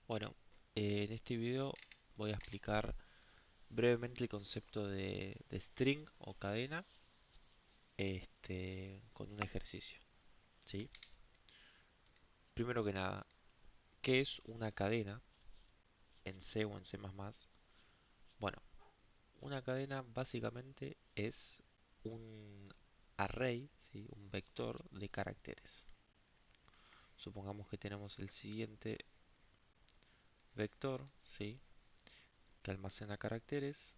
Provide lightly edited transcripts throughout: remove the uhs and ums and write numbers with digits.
Bueno, en este video voy a explicar brevemente el concepto de string o cadena con un ejercicio, ¿sí? Primero que nada, ¿qué es una cadena en C o en C++? Bueno, una cadena básicamente es un array, ¿sí? Un vector de caracteres. Supongamos que tenemos el siguiente vector, ¿sí? Que almacena caracteres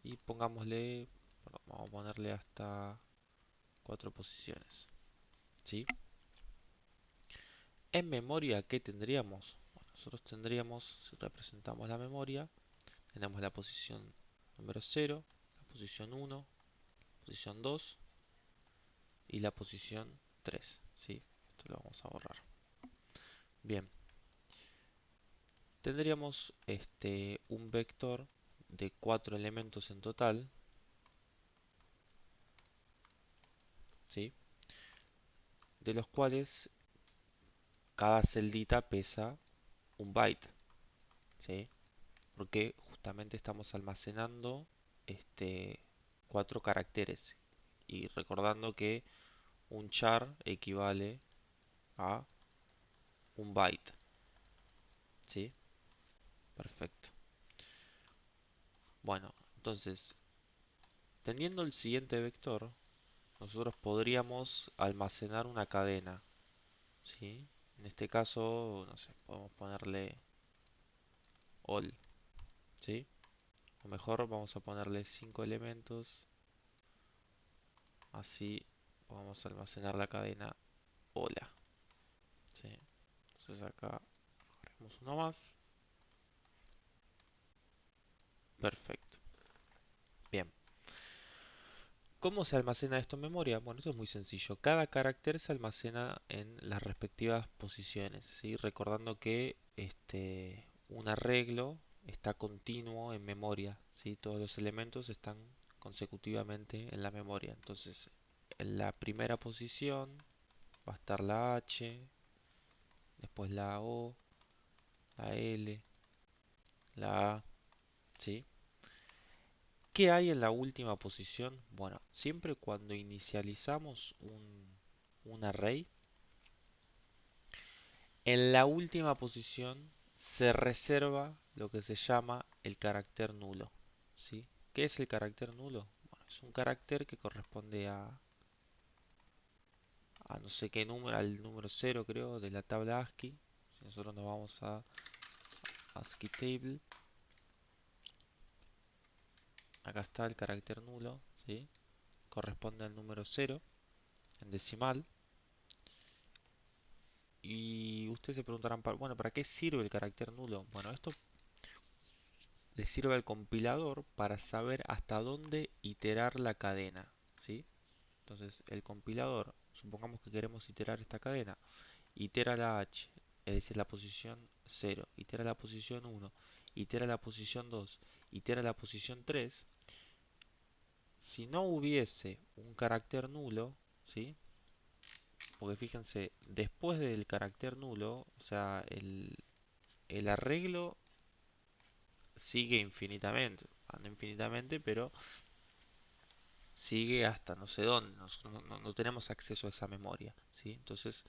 y pongámosle, bueno, vamos a ponerle hasta 4 posiciones, ¿sí? En memoria, ¿qué tendríamos? Bueno, nosotros tendríamos, si representamos la memoria, tenemos la posición número 0, la posición 1, posición 2 y la posición 3, ¿sí? Esto lo vamos a borrar. Bien, tendríamos un vector de 4 elementos en total, ¿sí? De los cuales cada celdita pesa un byte, ¿sí? Porque justamente estamos almacenando este, 4 caracteres y recordando que un char equivale a un byte, ¿sí? Perfecto. Bueno, entonces, teniendo el siguiente vector, nosotros podríamos almacenar una cadena, ¿sí? En este caso, no sé, podemos ponerle all, ¿sí? O mejor, vamos a ponerle 5 elementos, así podemos almacenar la cadena hola, ¿sí? Entonces acá agregamos uno más. Perfecto. Bien. ¿Cómo se almacena esto en memoria? Bueno, esto es muy sencillo. Cada carácter se almacena en las respectivas posiciones, ¿sí? Recordando que un arreglo está continuo en memoria, ¿sí? Todos los elementos están consecutivamente en la memoria. Entonces, en la primera posición va a estar la H, después la O, la L, la A, ¿sí? ¿Qué hay en la última posición? Bueno, siempre cuando inicializamos un array, en la última posición se reserva lo que se llama el carácter nulo, ¿sí? ¿Qué es el carácter nulo? Bueno, es un carácter que corresponde a no sé qué número, al número 0 creo, de la tabla ASCII. Si nosotros nos vamos a ASCII table, acá está el carácter nulo, ¿sí? Corresponde al número 0 en decimal. Y ustedes se preguntarán, bueno, ¿para qué sirve el carácter nulo? Bueno, esto le sirve al compilador para saber hasta dónde iterar la cadena, ¿sí? Entonces, el compilador, supongamos que queremos iterar esta cadena, itera la h, es decir, la posición 0, itera la posición 1, itera la posición 2, itera la posición 3. Si no hubiese un carácter nulo, ¿sí? Porque fíjense, después del carácter nulo, o sea, el arreglo sigue infinitamente, anda infinitamente, pero sigue hasta no sé dónde, nosotros no tenemos acceso a esa memoria, ¿sí? Entonces,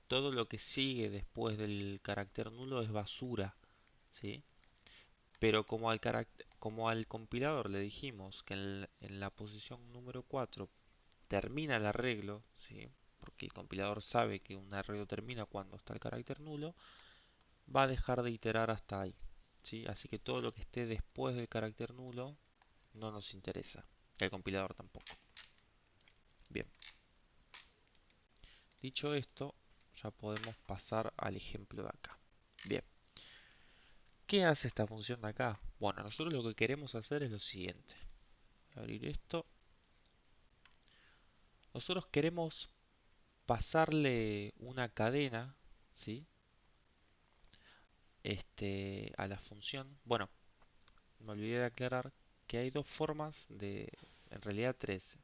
todo lo que sigue después del carácter nulo es basura, ¿sí? Pero como al compilador le dijimos que en la posición número 4 termina el arreglo, ¿sí? Porque el compilador sabe que un arreglo termina cuando está el carácter nulo, va a dejar de iterar hasta ahí, ¿sí? Así que todo lo que esté después del carácter nulo no nos interesa, el compilador tampoco. Bien, dicho esto, ya podemos pasar al ejemplo de acá. Bien, ¿qué hace esta función de acá? Bueno, nosotros lo que queremos hacer es lo siguiente. Voy a abrir esto. Nosotros queremos pasarle una cadena, ¿sí? A la función. Bueno, me olvidé de aclarar que hay dos formas en realidad tres,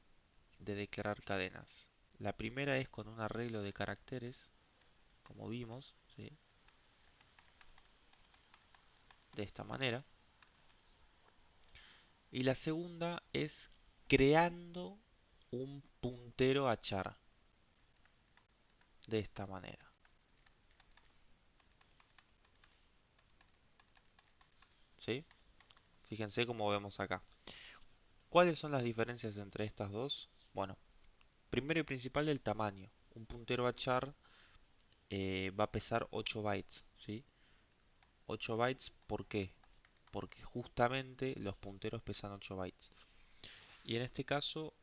de declarar cadenas. La primera es con un arreglo de caracteres, como vimos, ¿sí? De esta manera. Y la segunda es creando un puntero a char, de esta manera. ¿Sí? Fíjense cómo vemos acá. ¿Cuáles son las diferencias entre estas dos? Bueno, primero y principal el tamaño. Un puntero a char va a pesar 8 bytes, ¿sí? 8 bytes, ¿por qué? Porque justamente los punteros pesan 8 bytes. Y en este caso,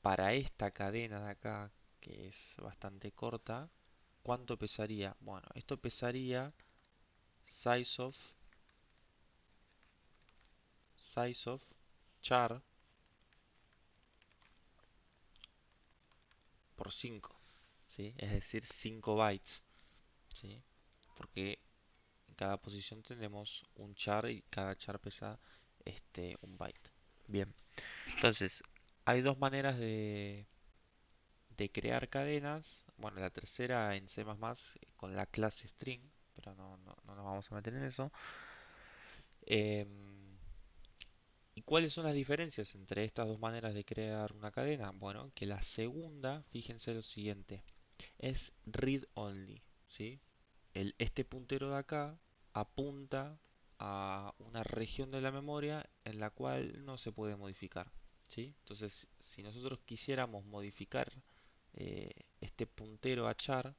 para esta cadena de acá, que es bastante corta, ¿cuánto pesaría? Bueno, esto pesaría size of char por 5, ¿sí? Es decir, 5 bytes, ¿sí? Porque en cada posición tenemos un char y cada char pesa un byte. Bien, entonces hay dos maneras de crear cadenas. Bueno, la tercera en C++ con la clase string, pero no nos vamos a meter en eso. Em, ¿Y cuáles son las diferencias entre estas dos maneras de crear una cadena? Bueno, que la segunda, fíjense lo siguiente, es read only, ¿sí? Este puntero de acá apunta a una región de la memoria en la cual no se puede modificar, ¿sí? Entonces, si nosotros quisiéramos modificar eh, este puntero a char,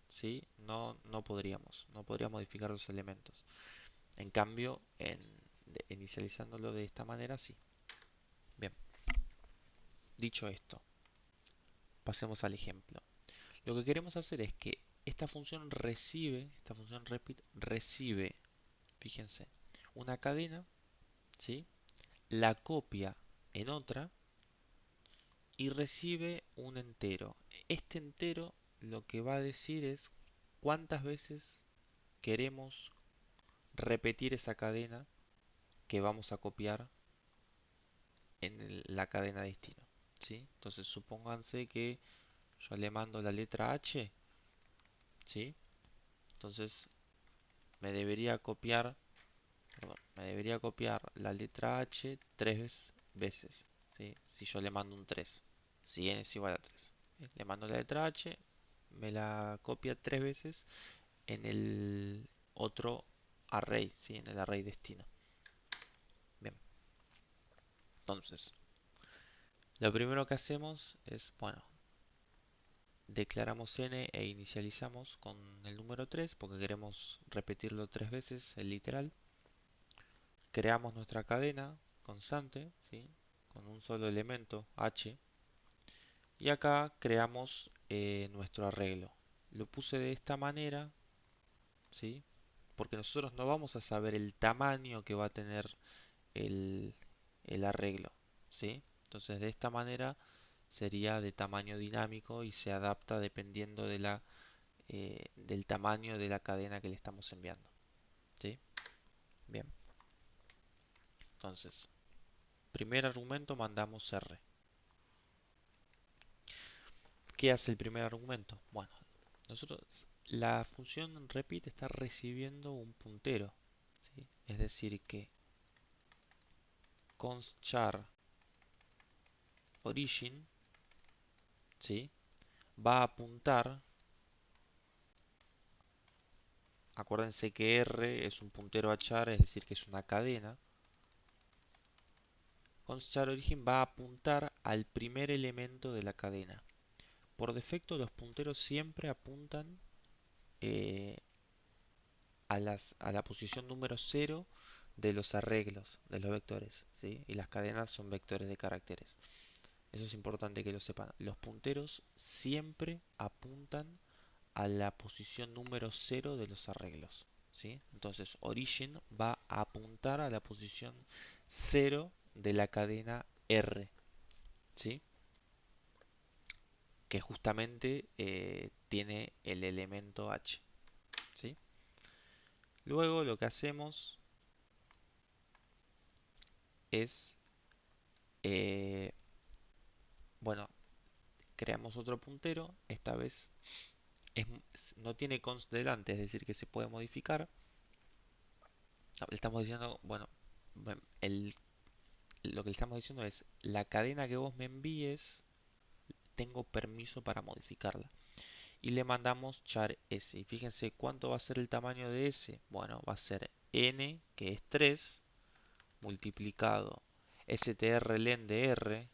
¿sí? No podríamos modificar los elementos. En cambio, inicializándolo de esta manera, sí. Bien, dicho esto, pasemos al ejemplo. Lo que queremos hacer es que esta función repeat recibe, fíjense, una cadena, ¿sí? La copia en otra y recibe un entero. Este entero lo que va a decir es cuántas veces queremos repetir esa cadena que vamos a copiar en la cadena destino, ¿sí? Entonces supónganse que yo le mando la letra H, ¿sí? Entonces me debería copiar, perdón, me debería copiar la letra H 3 veces, ¿sí? Si yo le mando un 3, si n es igual a 3. Le mando la letra H, me la copia 3 veces en el otro array, ¿sí? En el array destino. Bien, entonces, lo primero que hacemos es, bueno, declaramos n e inicializamos con el número 3 porque queremos repetirlo 3 veces, el literal. Creamos nuestra cadena constante, ¿sí? Con un solo elemento h. Y acá creamos nuestro arreglo. Lo puse de esta manera, ¿sí? Porque nosotros no vamos a saber el tamaño que va a tener el, el arreglo, ¿sí? Entonces de esta manera sería de tamaño dinámico y se adapta dependiendo del tamaño de la cadena que le estamos enviando, ¿sí? Bien, entonces, primer argumento mandamos R. ¿Qué hace el primer argumento? Bueno, nosotros, la función repeat está recibiendo un puntero, ¿sí? Es decir que const char origin, ¿sí? Va a apuntar, acuérdense que R es un puntero a char, es decir que es una cadena. Const char origin va a apuntar al primer elemento de la cadena. Por defecto los punteros siempre apuntan eh, a la posición número 0 de los arreglos de los vectores, ¿sí? Y las cadenas son vectores de caracteres. Eso es importante que lo sepan. Los punteros siempre apuntan a la posición número 0 de los arreglos, ¿sí? Entonces, origin va a apuntar a la posición 0 de la cadena R, ¿sí? Que justamente tiene el elemento H, ¿sí? Luego lo que hacemos es, eh, bueno, creamos otro puntero, esta vez no tiene const delante, es decir, que se puede modificar. Le estamos diciendo, bueno, lo que le estamos diciendo es, la cadena que vos me envíes, tengo permiso para modificarla. Y le mandamos char s. Y fíjense cuánto va a ser el tamaño de s. Bueno, va a ser n, que es 3, multiplicado strlen de r,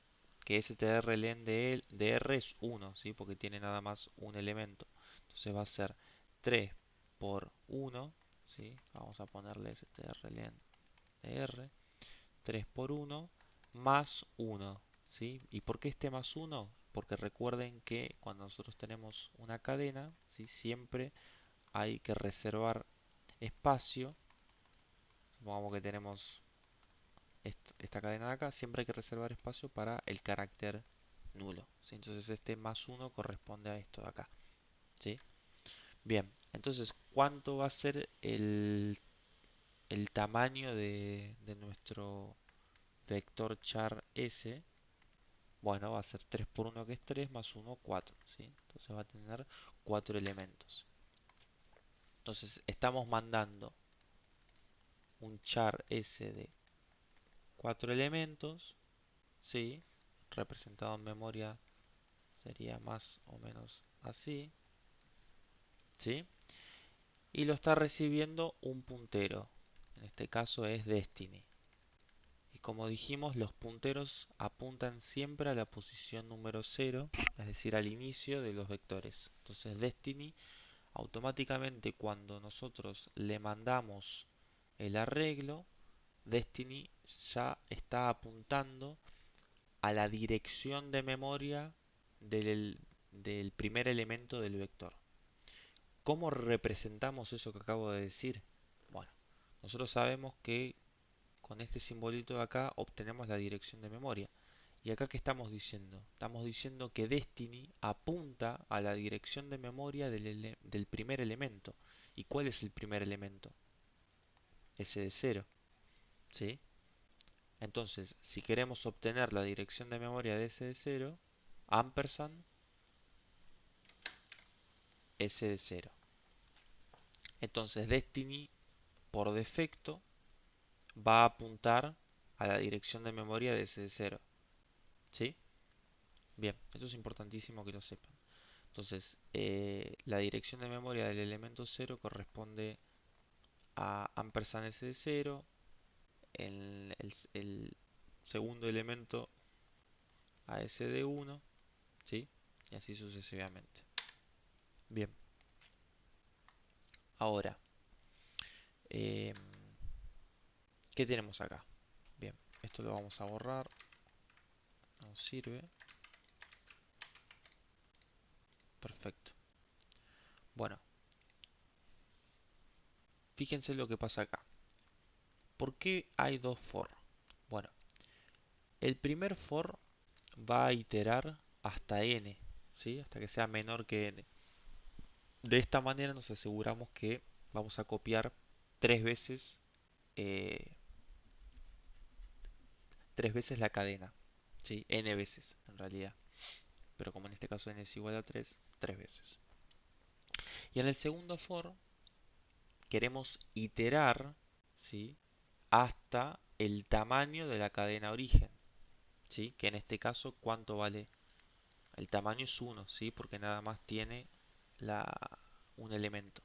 que strlen de r es 1, ¿sí? Porque tiene nada más un elemento. Entonces va a ser 3 por 1, ¿sí? Vamos a ponerle strlen de r, 3 por 1, más 1, ¿sí? ¿Y por qué este más 1? Porque recuerden que cuando nosotros tenemos una cadena, ¿sí? Siempre hay que reservar espacio. Supongamos que tenemos esta cadena de acá, siempre hay que reservar espacio para el carácter nulo, ¿sí? Entonces este más 1 corresponde a esto de acá, ¿sí? Bien, entonces, ¿cuánto va a ser el tamaño de nuestro vector char s? Bueno, va a ser 3 por 1, que es 3, más 1, 4, ¿sí? Entonces va a tener 4 elementos. Entonces estamos mandando un char s de 4 elementos, ¿sí? Representado en memoria sería más o menos así, ¿sí? Y lo está recibiendo un puntero, en este caso es Destiny. Y como dijimos, los punteros apuntan siempre a la posición número 0, es decir, al inicio de los vectores. Entonces Destiny, automáticamente cuando nosotros le mandamos el arreglo, Destiny ya está apuntando a la dirección de memoria del primer elemento del vector. ¿Cómo representamos eso que acabo de decir? Bueno, nosotros sabemos que con este simbolito de acá obtenemos la dirección de memoria. ¿Y acá qué estamos diciendo? Estamos diciendo que Destiny apunta a la dirección de memoria del primer elemento. ¿Y cuál es el primer elemento? S de 0, ¿sí? Entonces, si queremos obtener la dirección de memoria de S de 0, ampersand S de 0. Entonces, Destiny por defecto va a apuntar a la dirección de memoria de S de 0, ¿sí? Bien, esto es importantísimo que lo sepan. Entonces, la dirección de memoria del elemento 0 corresponde a ampersand S de 0, el segundo elemento a S de 1, ¿sí? Y así sucesivamente. Bien, ahora, eh, ¿qué tenemos acá? Bien, esto lo vamos a borrar, no nos sirve. Perfecto. Bueno, fíjense lo que pasa acá. ¿Por qué hay dos for? Bueno, el primer for va a iterar hasta n, ¿sí? Hasta que sea menor que n. De esta manera nos aseguramos que vamos a copiar tres veces, eh, tres veces la cadena, ¿sí? N veces en realidad. Pero como en este caso n es igual a 3, tres veces. Y en el segundo for queremos iterar, ¿sí? Hasta el tamaño de la cadena origen, ¿sí? Que en este caso, ¿cuánto vale? El tamaño es 1, ¿sí? Porque nada más tiene la, un elemento.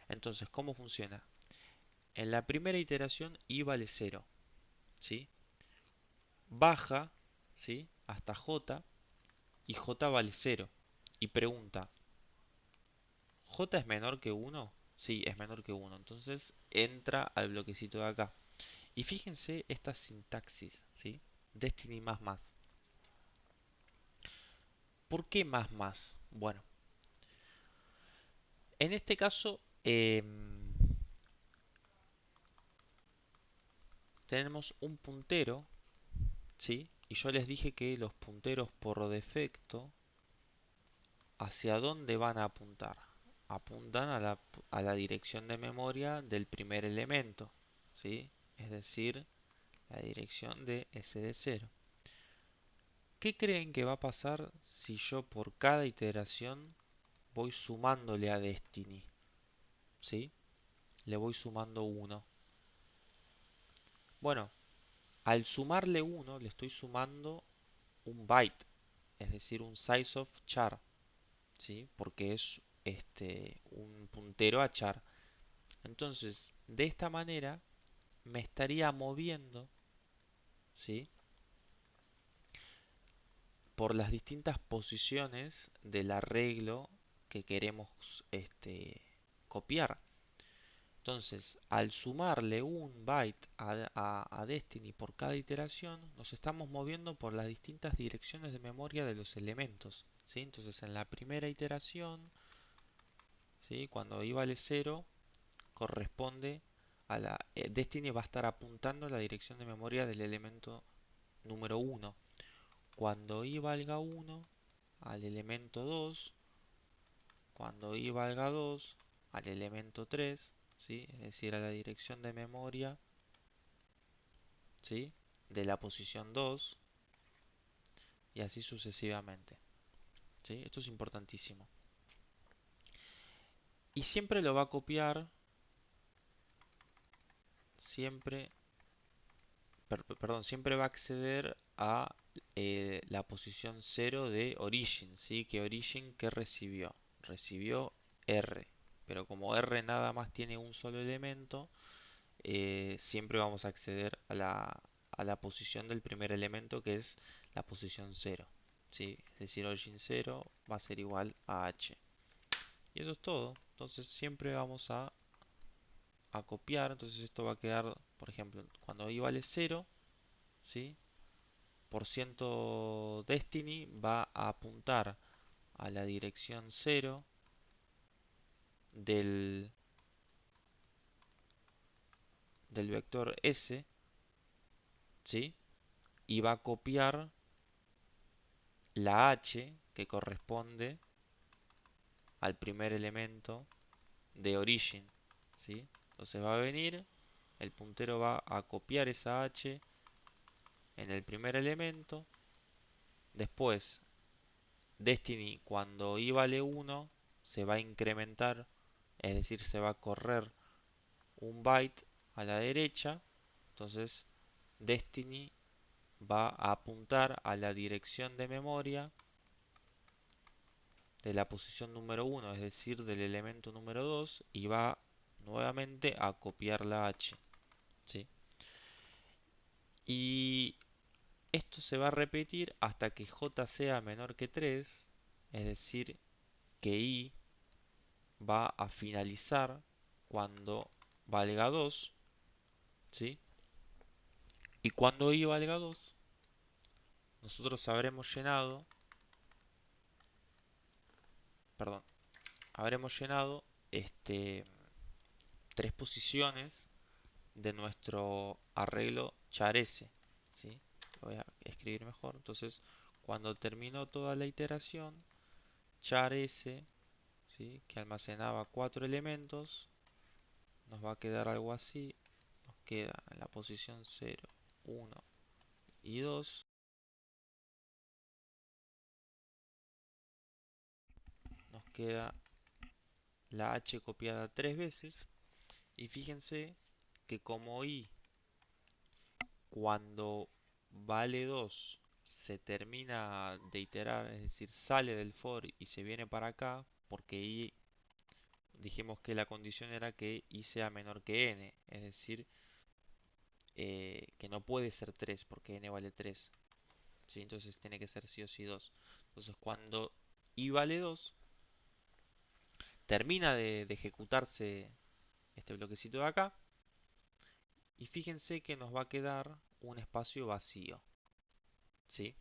Entonces, ¿cómo funciona? En la primera iteración i vale 0, ¿sí? Baja, ¿sí? Hasta j y j vale 0. Y pregunta, ¿j es menor que 1? Sí, es menor que 1. Entonces entra al bloquecito de acá. Y fíjense esta sintaxis, ¿sí? Destiny más más. ¿Por qué más más? Bueno, en este caso tenemos un puntero, ¿sí? Y yo les dije que los punteros por defecto, ¿hacia dónde van a apuntar? Apuntan a la dirección de memoria del primer elemento, ¿sí? Es decir, la dirección de S de 0. ¿Qué creen que va a pasar si yo por cada iteración voy sumándole a Destiny, ¿sí? Le voy sumando 1. Bueno, al sumarle 1 le estoy sumando un byte, es decir, un size of char, ¿sí? Porque es un puntero a char. Entonces, de esta manera me estaría moviendo, ¿sí? Por las distintas posiciones del arreglo que queremos copiar. Entonces, al sumarle un byte a Destiny por cada iteración, nos estamos moviendo por las distintas direcciones de memoria de los elementos, ¿sí? Entonces, en la primera iteración, ¿sí? Cuando i vale 0, corresponde a Destiny va a estar apuntando a la dirección de memoria del elemento número 1. Cuando i valga 1, al elemento 2, cuando i valga 2, al elemento 3, ¿sí? Es decir, a la dirección de memoria, ¿sí? De la posición 2 y así sucesivamente, ¿sí? Esto es importantísimo. Y siempre lo va a copiar, siempre, perdón, siempre va a acceder a la posición 0 de origin, ¿sí? Que origin, ¿qué recibió? Recibió R, pero como R nada más tiene un solo elemento, siempre vamos a acceder a la posición del primer elemento, que es la posición 0, ¿sí? Es decir, origin 0 va a ser igual a h. Y eso es todo. Entonces siempre vamos a copiar. Entonces esto va a quedar, por ejemplo, cuando i vale 0, ¿sí? Por ciento Destiny va a apuntar a la dirección 0 del, del vector S, ¿sí? Y va a copiar la h que corresponde al primer elemento de origin, ¿sí? Entonces va a venir, el puntero va a copiar esa h en el primer elemento, después Destiny cuando i vale 1 se va a incrementar, es decir, se va a correr un byte a la derecha, entonces Destiny va a apuntar a la dirección de memoria de la posición número 1, es decir, del elemento número 2, y va nuevamente a copiar la h, ¿sí? Y esto se va a repetir hasta que j sea menor que 3, es decir, que i va a finalizar cuando valga 2, ¿sí? Y cuando i valga 2, nosotros habremos llenado, perdón, habremos llenado tres posiciones de nuestro arreglo char s, ¿sí? Lo voy a escribir mejor. Entonces, cuando terminó toda la iteración, char s, ¿sí? Que almacenaba 4 elementos, nos va a quedar algo así. Nos queda en la posición 0, 1 y 2. Nos queda la h copiada 3 veces. Y fíjense que como i cuando vale 2 se termina de iterar, es decir, sale del for y se viene para acá, porque i dijimos que la condición era que i sea menor que n, es decir, que no puede ser 3 porque n vale 3, ¿sí? Entonces tiene que ser sí o sí 2. Entonces cuando i vale 2, termina de ejecutarse este bloquecito de acá, y fíjense que nos va a quedar un espacio vacío, ¿sí?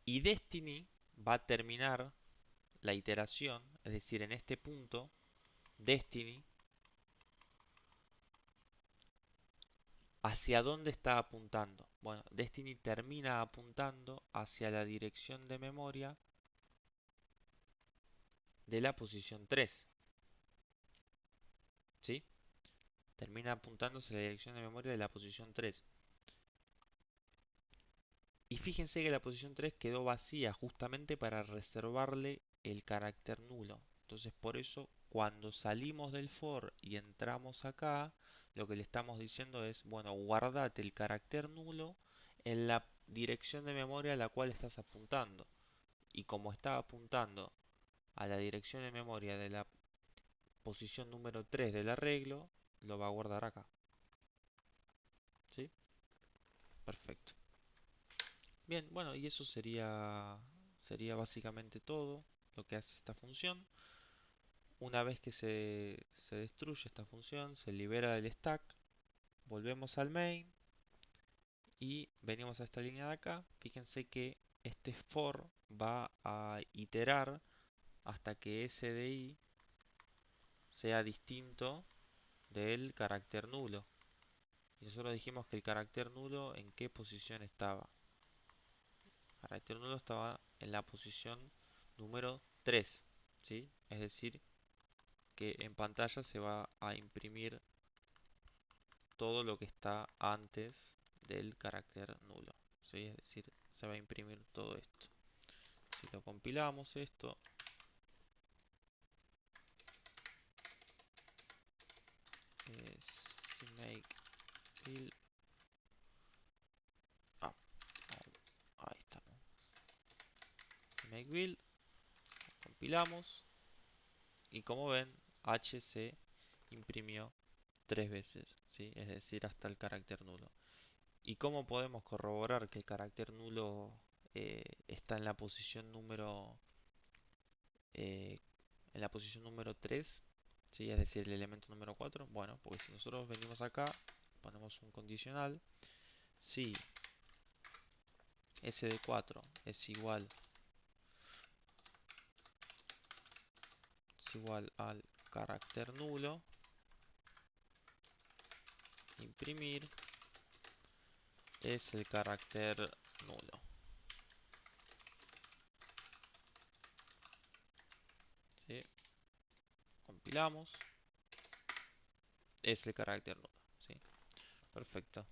Y Destiny va a terminar la iteración, es decir, en este punto, Destiny, ¿hacia dónde está apuntando? Bueno, Destiny termina apuntando hacia la dirección de memoria de la posición 3, ¿sí? Termina apuntando hacia la dirección de memoria de la posición 3. Y fíjense que la posición 3 quedó vacía justamente para reservarle el carácter nulo. Entonces por eso cuando salimos del for y entramos acá, lo que le estamos diciendo es, bueno, guardate el carácter nulo en la dirección de memoria a la cual estás apuntando. Y como está apuntando a la dirección de memoria de la posición número 3 del arreglo, lo va a guardar acá. ¿Sí? Perfecto. Bien, bueno, y eso sería básicamente todo lo que hace esta función. Una vez que se destruye esta función, se libera del stack, volvemos al main y venimos a esta línea de acá. Fíjense que este for va a iterar hasta que SDI sea distinto del carácter nulo. Y nosotros dijimos que el carácter nulo en qué posición estaba. El carácter nulo estaba en la posición número 3, ¿sí? Es decir, que en pantalla se va a imprimir todo lo que está antes del carácter nulo, ¿sí? Es decir, se va a imprimir todo esto. Si lo compilamos esto, CMake build, ah, ahí está, ¿no? CMake build, compilamos y como ven, H se imprimió 3 veces, ¿sí? Es decir, hasta el carácter nulo. ¿Y cómo podemos corroborar que el carácter nulo está eh, en la posición número 3, ¿sí? Es decir, el elemento número 4? Bueno, pues si nosotros venimos acá, ponemos un condicional, si s de 4 es igual al carácter nulo, imprimir es el carácter nulo. ¿Sí? Compilamos, es el carácter nulo. ¿Sí? Perfecto.